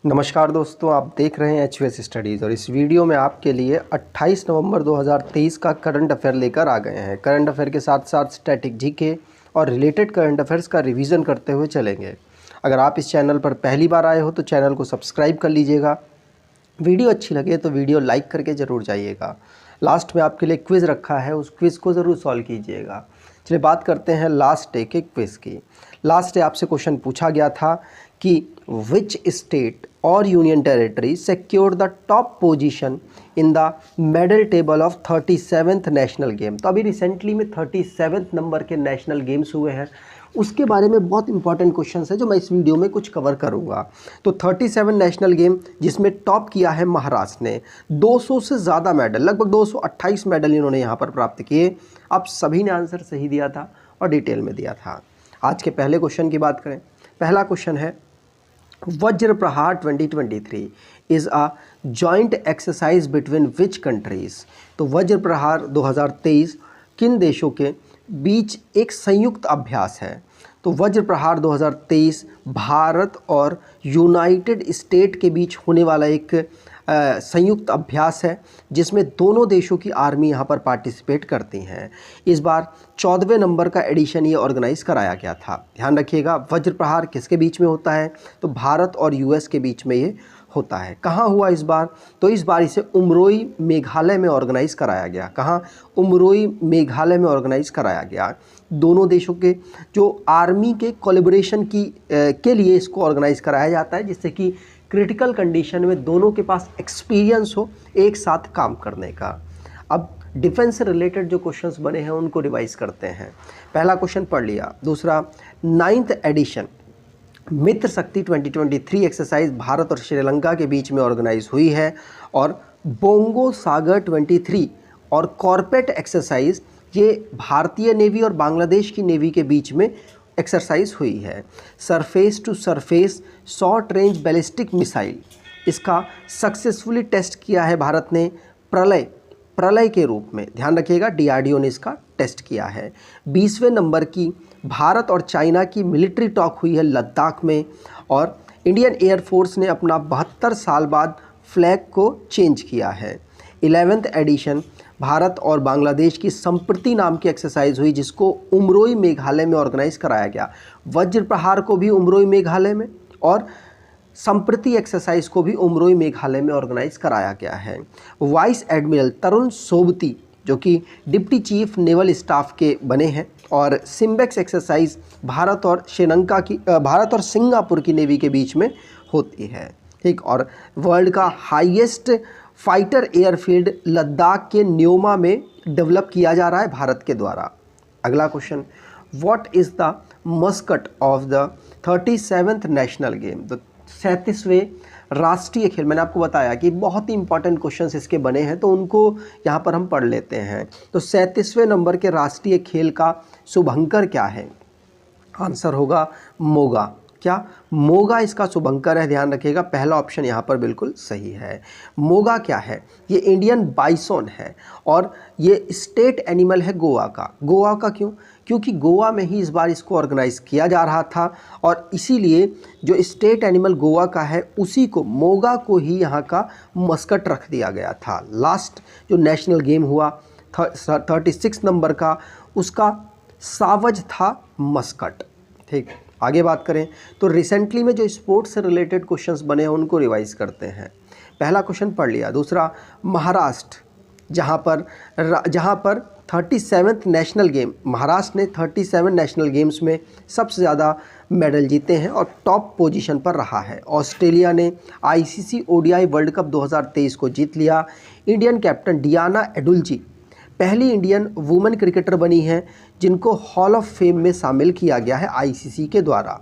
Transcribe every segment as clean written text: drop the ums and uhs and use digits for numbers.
नमस्कार दोस्तों, आप देख रहे हैं एचवीएस स्टडीज़ और इस वीडियो में आपके लिए 28 नवंबर 2023 का करंट अफेयर लेकर आ गए हैं। करंट अफेयर के साथ साथ स्टैटिक जीके और रिलेटेड करंट अफेयर्स का रिवीजन करते हुए चलेंगे। अगर आप इस चैनल पर पहली बार आए हो तो चैनल को सब्सक्राइब कर लीजिएगा। वीडियो अच्छी लगे तो वीडियो लाइक करके ज़रूर जाइएगा। लास्ट में आपके लिए क्विज़ रखा है, उस क्विज़ को ज़रूर सॉल्व कीजिएगा। चलिए बात करते हैं लास्ट डे के क्विज़ की। लास्ट डे आपसे क्वेश्चन पूछा गया था कि विच स्टेट और union territory secured the top position in the medal table of 37th national game. तो अभी रिसेंटली में 37th नंबर के नेशनल गेम्स हुए हैं, उसके बारे में बहुत इंपॉर्टेंट क्वेश्चन है जो मैं इस वीडियो में कुछ कवर करूंगा। तो 37 नेशनल गेम जिसमें टॉप किया है महाराष्ट्र ने, 200 से ज़्यादा मेडल, लगभग 228 मेडल इन्होंने यहाँ पर प्राप्त किए। अब सभी ने आंसर सही दिया था और डिटेल में दिया था। आज के पहले क्वेश्चन की बात करें। पहला क्वेश्चन है वज्र प्रहार 2023 is a joint exercise between which countries. तो वज्र प्रहार 2023 किन देशों के बीच एक संयुक्त अभ्यास है। तो वज्र प्रहार 2023 भारत और यूनाइटेड स्टेट के बीच होने वाला एक संयुक्त अभ्यास है जिसमें दोनों देशों की आर्मी यहाँ पर पार्टिसिपेट करती हैं। इस बार 14वें नंबर का एडिशन ये ऑर्गेनाइज कराया गया था। ध्यान रखिएगा, वज्र प्रहार किसके बीच में होता है, तो भारत और यूएस के बीच में ये होता है। कहाँ हुआ इस बार, तो इस बार इसे उमरोई मेघालय में ऑर्गेनाइज कराया गया। कहाँ, उमरोई मेघालय में ऑर्गेनाइज कराया गया। दोनों देशों के जो आर्मी के कोलैबोरेशन के लिए इसको ऑर्गेनाइज कराया जाता है, जिससे कि क्रिटिकल कंडीशन में दोनों के पास एक्सपीरियंस हो एक साथ काम करने का। अब डिफेंस से रिलेटेड जो क्वेश्चंस बने हैं उनको रिवाइज करते हैं। पहला क्वेश्चन पढ़ लिया। दूसरा, 9th एडिशन मित्र शक्ति 2023 एक्सरसाइज भारत और श्रीलंका के बीच में ऑर्गेनाइज हुई है और बोंगो सागर 23 और कॉर्पेट एक्सरसाइज ये भारतीय नेवी और बांग्लादेश की नेवी के बीच में एक्सरसाइज हुई है। Surface to surface short range ballistic missile, इसका सक्सेसफुली टेस्ट किया है भारत ने प्रलय के रूप में। ध्यान रखिएगा, डीआरडीओ ने इसका टेस्ट किया है। 20वें नंबर की भारत और चाइना की मिलिट्री टॉक हुई है लद्दाख में और इंडियन एयरफोर्स ने अपना 72 साल बाद फ्लैग को चेंज किया है। 11th एडिशन भारत और बांग्लादेश की संप्रति नाम की एक्सरसाइज हुई जिसको उमरोई मेघालय में ऑर्गेनाइज कराया गया। वज्र प्रहार को भी उमरोई मेघालय में और संप्रति एक्सरसाइज को भी उमरोई मेघालय में ऑर्गेनाइज कराया गया है। वाइस एडमिरल तरुण सोबती जो कि डिप्टी चीफ नेवल स्टाफ के बने हैं और सिम्बेक्स एक्सरसाइज भारत और सिंगापुर की नेवी के बीच में होती है। ठीक, और वर्ल्ड का हाईएस्ट फाइटर एयरफील्ड लद्दाख के न्योमा में डेवलप किया जा रहा है भारत के द्वारा। अगला question, what is the Muscat of the 37th national game. तो 37वें राष्ट्रीय खेल, मैंने आपको बताया कि बहुत ही इंपॉर्टेंट क्वेश्चंस इसके बने हैं तो उनको यहाँ पर हम पढ़ लेते हैं। तो 37वें नंबर के राष्ट्रीय खेल का शुभंकर क्या है, आंसर होगा मोगा। क्या, मोगा इसका शुभंकर है। ध्यान रखिएगा, पहला ऑप्शन यहाँ पर बिल्कुल सही है। मोगा क्या है, ये इंडियन बाइसोन है और ये स्टेट एनिमल है गोवा का। गोवा का क्यों, क्योंकि गोवा में ही इस बार इसको ऑर्गेनाइज किया जा रहा था और इसीलिए जो स्टेट एनिमल गोवा का है उसी को, मोगा को ही यहाँ का मस्कट रख दिया गया था। लास्ट जो नेशनल गेम हुआ 36 नंबर का, उसका सावज था मस्कट। ठीक, आगे बात करें तो रिसेंटली में जो स्पोर्ट्स से रिलेटेड क्वेश्चंस बने हैं उनको रिवाइज करते हैं। पहला क्वेश्चन पढ़ लिया। दूसरा, महाराष्ट्र जहां पर 37th नेशनल गेम, महाराष्ट्र ने 37 नेशनल गेम्स में सबसे ज़्यादा मेडल जीते हैं और टॉप पोजीशन पर रहा है। ऑस्ट्रेलिया ने आईसीसी ओडीआई वर्ल्ड कप 2023 को जीत लिया। इंडियन कैप्टन डियाना एडुल्जी पहली इंडियन वुमेन क्रिकेटर बनी हैं जिनको हॉल ऑफ फेम में शामिल किया गया है आईसीसी के द्वारा।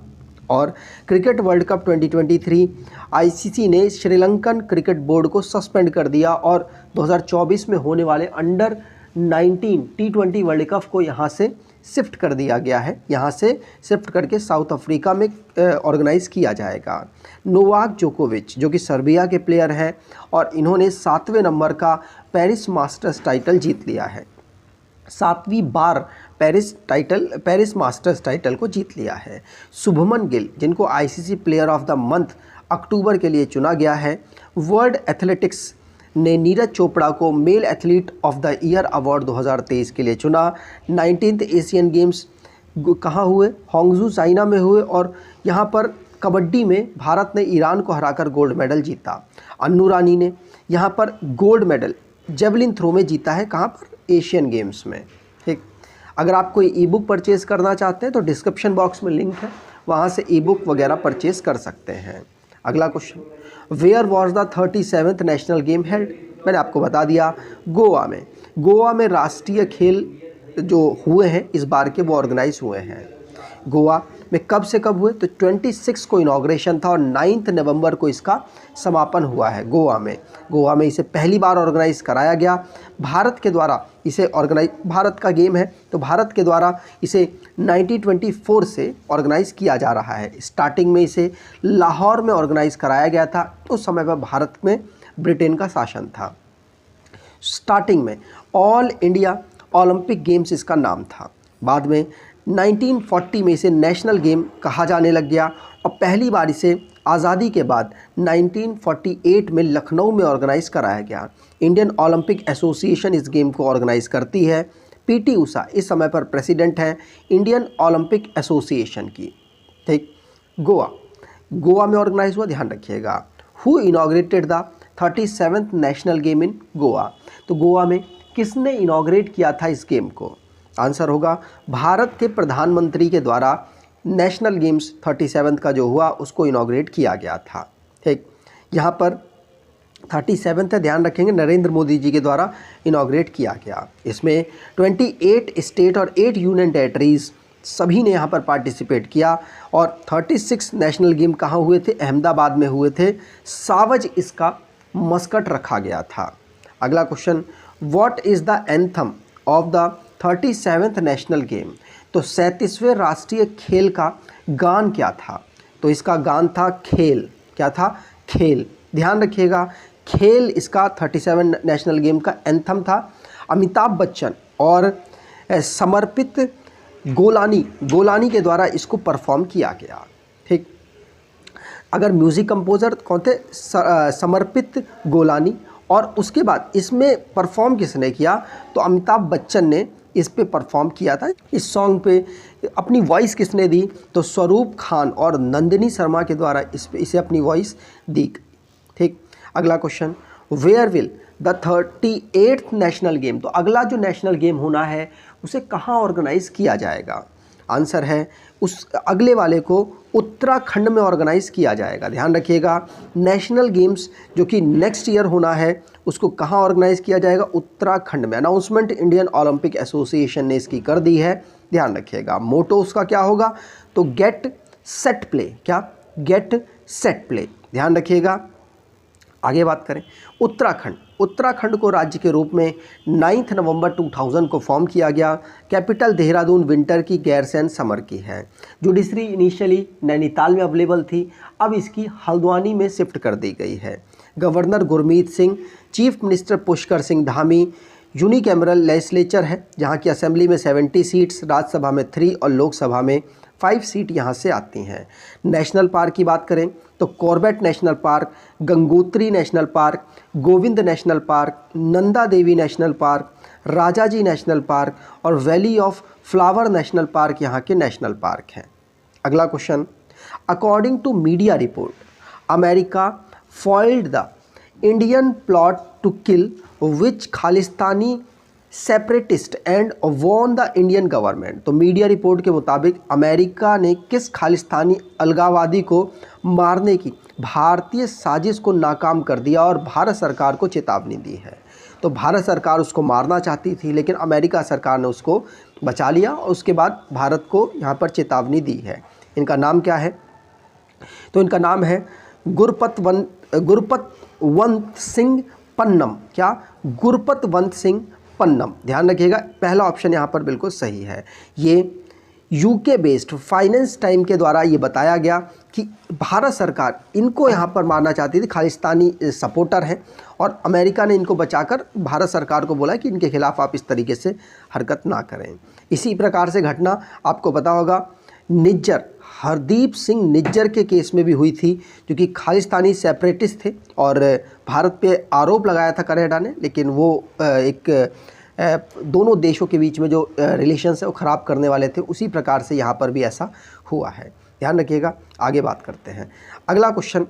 और क्रिकेट वर्ल्ड कप 2023 आईसीसी ने श्रीलंकन क्रिकेट बोर्ड को सस्पेंड कर दिया और 2024 में होने वाले अंडर 19 T20 वर्ल्ड कप को यहाँ से शिफ्ट कर दिया गया है। यहाँ से शिफ्ट करके साउथ अफ्रीका में ऑर्गेनाइज किया जाएगा। नोवाक जोकोविच जो कि सर्बिया के प्लेयर हैं और इन्होंने 7वें नंबर का पेरिस मास्टर्स टाइटल जीत लिया है। 7वीं बार पेरिस मास्टर्स टाइटल को जीत लिया है। शुभमन गिल जिनको ICC player of the month October के लिए चुना गया है। वर्ल्ड एथलेटिक्स ने नीरज चोपड़ा को male athlete of the year award 2023 के लिए चुना। 19th एशियन गेम्स कहाँ हुए? हांगझू चाइना में हुए और यहाँ पर कबड्डी में भारत ने ईरान को हराकर गोल्ड मेडल जीता। अन्नू रानी ने यहाँ पर गोल्ड मेडल जेवलिन थ्रो में जीता है। कहाँ पर? एशियन गेम्स में। ठीक, अगर आप कोई ई बुक परचेज़ करना चाहते हैं तो डिस्क्रिप्शन बॉक्स में लिंक है, वहाँ से ई बुक वगैरह परचेज़ कर सकते हैं। अगला question, where was the 37th national game held? मैंने आपको बता दिया, गोवा में। गोवा में राष्ट्रीय खेल जो हुए हैं इस बार के वो ऑर्गेनाइज हुए हैं। गोवा में कब से कब हुए? तो 26 को इनॉग्रेशन था और 9 नवंबर को इसका समापन हुआ है गोवा में। गोवा में इसे पहली बार ऑर्गेनाइज कराया गया। भारत के द्वारा इसे भारत का गेम है तो भारत के द्वारा इसे 1924 से ऑर्गेनाइज किया जा रहा है। स्टार्टिंग में इसे लाहौर में ऑर्गेनाइज कराया गया था। उस समय पर भारत में ब्रिटेन का शासन था। स्टार्टिंग में ऑल इंडिया ओलंपिक गेम्स इसका नाम था। बाद में 1940 में इसे नेशनल गेम कहा जाने लग गया और पहली बार इसे आज़ादी के बाद 1948 में लखनऊ में ऑर्गेनाइज कराया गया। इंडियन ओलंपिक एसोसिएशन इस गेम को ऑर्गेनाइज करती है। पीटी उषा इस समय पर प्रेसिडेंट हैं इंडियन ओलंपिक एसोसिएशन की। ठीक, गोवा में ऑर्गेनाइज हुआ, ध्यान रखिएगा। Who inaugurated the 37th national game in Goa? तो गोवा में किसने इनॉग्रेट किया था इस गेम को? आंसर होगा भारत के प्रधानमंत्री के द्वारा नेशनल गेम्स 37 का जो हुआ उसको इनॉग्रेट किया गया था। ठीक, यहाँ पर 37 है, ध्यान रखेंगे, नरेंद्र मोदी जी के द्वारा इनॉग्रेट किया गया। इसमें 28 स्टेट और 8 यूनियन टेरिटरीज सभी ने यहाँ पर पार्टिसिपेट किया और 36 नेशनल गेम कहाँ हुए थे? अहमदाबाद में हुए थे। सावज इसका मस्कट रखा गया था। अगला question, what is the anthem of the 37th national game? तो 37वें राष्ट्रीय खेल का गान क्या था? तो इसका गान था खेल। क्या था? खेल। ध्यान रखिएगा, खेल इसका 37 नेशनल गेम का एंथम था। अमिताभ बच्चन और समर्पित गोलानी के द्वारा इसको परफॉर्म किया गया। ठीक, अगर म्यूज़िक कंपोज़र कौन थे? समर्पित गोलानी। और उसके बाद इसमें परफॉर्म किसने किया? तो अमिताभ बच्चन ने इस पे परफॉर्म किया था। इस सॉन्ग पे अपनी वॉइस किसने दी? तो स्वरूप खान और नंदिनी शर्मा के द्वारा इसे अपनी वॉइस दी। ठीक, अगला question, where will the 38th national game? तो अगला जो नेशनल गेम होना है उसे कहाँ ऑर्गेनाइज किया जाएगा? आंसर है उस अगले वाले को उत्तराखंड में ऑर्गेनाइज किया जाएगा। ध्यान रखिएगा, नेशनल गेम्स जो कि नेक्स्ट ईयर होना है उसको कहाँ ऑर्गेनाइज किया जाएगा? उत्तराखंड में। अनाउंसमेंट इंडियन ओलंपिक एसोसिएशन ने इसकी कर दी है। ध्यान रखिएगा, मोटो उसका क्या होगा? तो गेट सेट प्ले। क्या? Get set play. ध्यान रखिएगा। आगे बात करें, उत्तराखंड को राज्य के रूप में 9 नवंबर 2000 को फॉर्म किया गया। कैपिटल देहरादून विंटर की, गैरसैंण समर की है। जुडिशरी इनिशियली नैनीताल में अवेलेबल थी, अब इसकी हल्द्वानी में शिफ्ट कर दी गई है। Governor Gurmeet Singh, chief minister Pushkar Singh Dhami. Unicameral legislature है जहाँ की असेंबली में 70 सीट्स, राज्यसभा में 3 और लोकसभा में 5 सीट यहाँ से आती हैं। नेशनल पार्क की बात करें तो Corbett national park, Gangotri national park, Govind national park, Nanda Devi national park, Rajaji national park और valley of flower national park यहाँ के नेशनल पार्क हैं। अगला question, according to media report, America foiled the Indian plot to kill which Khalistani separatist and won the Indian government? तो media report के मुताबिक America ने किस खालिस्तानी अलगाववादी को मारने की भारतीय साजिश को नाकाम कर दिया और भारत सरकार को चेतावनी दी है। तो भारत सरकार उसको मारना चाहती थी लेकिन अमेरिका सरकार ने उसको बचा लिया और उसके बाद भारत को यहाँ पर चेतावनी दी है। इनका नाम क्या है? तो इनका नाम है गुरपतवंत सिंह पन्नम। क्या? गुरपतवंत सिंह पन्नम। ध्यान रखिएगा, पहला ऑप्शन यहाँ पर बिल्कुल सही है। ये यूके बेस्ड फाइनेंस टाइम के द्वारा ये बताया गया कि भारत सरकार इनको यहाँ पर मारना चाहती थी, खालिस्तानी सपोर्टर हैं, और अमेरिका ने इनको बचाकर भारत सरकार को बोला कि इनके खिलाफ़ आप इस तरीके से हरकत ना करें। इसी प्रकार से घटना आपको पता होगा निज्जर, हरदीप सिंह निज्जर के केस में भी हुई थी, जो कि खालिस्तानी सेपरेटिस्ट थे और भारत पे आरोप लगाया था कनाडा ने, लेकिन वो दोनों देशों के बीच में जो रिलेशंस है वो ख़राब करने वाले थे। उसी प्रकार से यहाँ पर भी ऐसा हुआ है, ध्यान रखिएगा। आगे बात करते हैं। अगला question,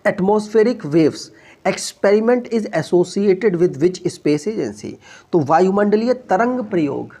atmospheric waves experiment is associated with which space agency. तो वायुमंडलीय तरंग प्रयोग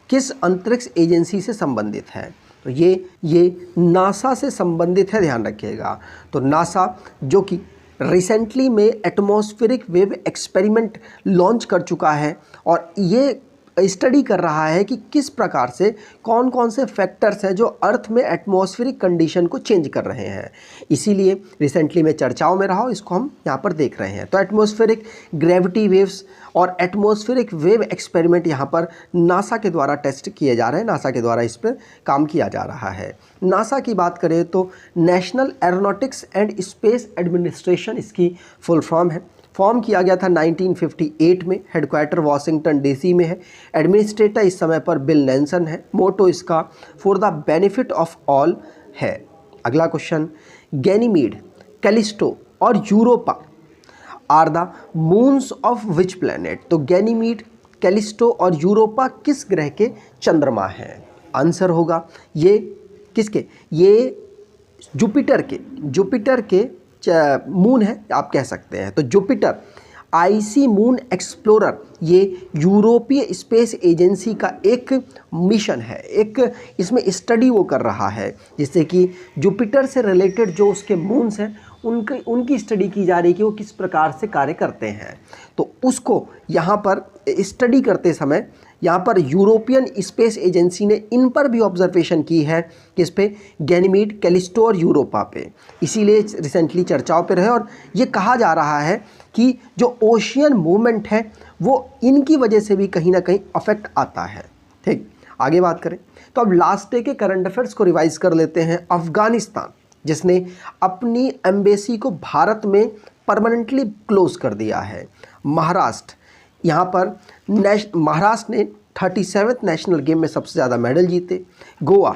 किस अंतरिक्ष एजेंसी से संबंधित है? तो ये नासा से संबंधित है, ध्यान रखिएगा। तो नासा जो कि रिसेंटली में एटमॉस्फेरिक वेव एक्सपेरिमेंट लॉन्च कर चुका है और ये स्टडी कर रहा है कि किस प्रकार से कौन कौन से फैक्टर्स हैं जो अर्थ में एटमॉस्फेरिक कंडीशन को चेंज कर रहे हैं, इसीलिए रिसेंटली में चर्चाओं में रहा, इसको हम यहाँ पर देख रहे हैं। तो एटमॉस्फेरिक ग्रेविटी वेव्स और एटमॉस्फेरिक वेव एक्सपेरिमेंट यहाँ पर नासा के द्वारा टेस्ट किए जा रहे हैं, नासा के द्वारा इस पर काम किया जा रहा है। नासा की बात करें तो national aeronautics and space administration इसकी फुल फॉर्म है। फॉर्म किया गया था 1958 में, हेडक्वार्टर वाशिंगटन डीसी में है। एडमिनिस्ट्रेटर इस समय पर बिल नैल्सन है। मोटो इसका for the benefit of all है। अगला क्वेश्चन, गैनीमीड, कैलिस्टो और Europa are the moons of which planet. तो गैनीमीड, कैलिस्टो और यूरोपा किस ग्रह के चंद्रमा हैं? आंसर होगा ये किसके? ये जुपिटर के मून है, आप कह सकते हैं। तो जुपिटर आईसी मून एक्सप्लोरर ये यूरोपीय स्पेस एजेंसी का एक मिशन है, एक इसमें स्टडी वो कर रहा है, जिससे कि जुपिटर से रिलेटेड जो उसके मून्स हैं उनकी स्टडी की जा रही है कि वो किस प्रकार से कार्य करते हैं। तो उसको यहाँ पर स्टडी करते समय यहाँ पर यूरोपियन स्पेस एजेंसी ने इन पर भी ऑब्जर्वेशन की है, किस पे? गैनीमीड, कैलिस्टो और यूरोपा पे, इसीलिए रिसेंटली चर्चाओं पे रहे। और ये कहा जा रहा है कि जो ओशियन मूवमेंट है वो इनकी वजह से भी कहीं ना कहीं अफेक्ट आता है। ठीक, आगे बात करें तो अब लास्ट डे के करंट अफेयर्स को रिवाइज कर लेते हैं। अफगानिस्तान जिसने अपनी एम्बेसी को भारत में परमानेंटली क्लोज कर दिया है। महाराष्ट्र, यहाँ पर महाराष्ट्र ने 37वें नेशनल गेम में सबसे ज़्यादा मेडल जीते। गोवा,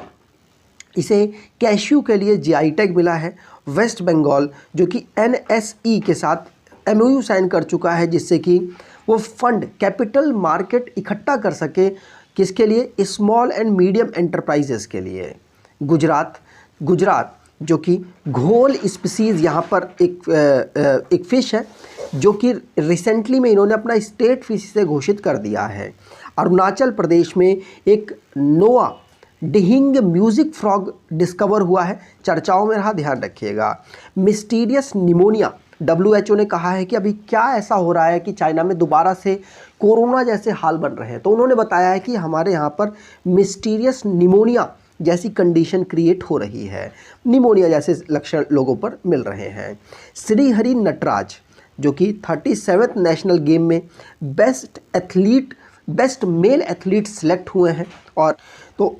इसे कैश्यू के लिए जीआई टैग मिला है। वेस्ट बंगाल जो कि एनएसई के साथ एमओयू साइन कर चुका है, जिससे कि वो फंड कैपिटल मार्केट इकट्ठा कर सके, किसके लिए? स्मॉल एंड मीडियम एंटरप्राइजेस के लिए। गुजरात जो कि घोल स्पीसीज़ यहाँ पर एक फ़िश है जो कि रिसेंटली में इन्होंने अपना स्टेट फिश से घोषित कर दिया है। अरुणाचल प्रदेश में एक नोआ डिहिंग म्यूजिक फ्रॉग डिस्कवर हुआ है, चर्चाओं में रहा, ध्यान रखिएगा। मिस्टीरियस निमोनिया, WHO ने कहा है कि अभी क्या ऐसा हो रहा है कि चाइना में दोबारा से कोरोना जैसे हाल बन रहे हैं, तो उन्होंने बताया है कि हमारे यहाँ पर मिस्टीरियस निमोनिया जैसी कंडीशन क्रिएट हो रही है, निमोनिया जैसे लक्षण लोगों पर मिल रहे हैं। श्रीहरि नटराज जो कि 37वें नेशनल गेम में बेस्ट मेल एथलीट सेलेक्ट हुए हैं। और तो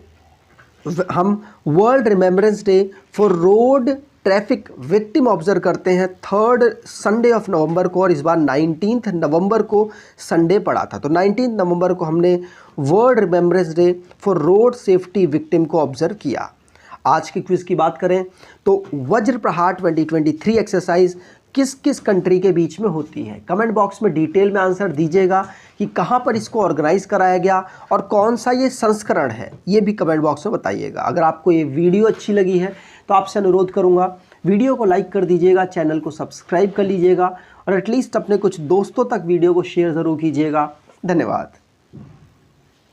हम world remembrance day for road traffic victim observe करते हैं 3rd संडे ऑफ नवंबर को, और इस बार 19 नवंबर को संडे पड़ा था। तो 19 नवंबर को हमने world remembrance day for road safety victim को ऑब्जर्व किया। आज की क्विज की बात करें तो वज्र प्रहार 2023 एक्सरसाइज किस किस कंट्री के बीच में होती है? कमेंट बॉक्स में डिटेल में आंसर दीजिएगा कि कहाँ पर इसको ऑर्गेनाइज कराया गया और कौन सा ये संस्करण है, ये भी कमेंट बॉक्स में बताइएगा। अगर आपको ये वीडियो अच्छी लगी है तो आपसे अनुरोध करूँगा वीडियो को लाइक कर दीजिएगा, चैनल को सब्सक्राइब कर लीजिएगा और एटलीस्ट अपने कुछ दोस्तों तक वीडियो को शेयर ज़रूर कीजिएगा। धन्यवाद।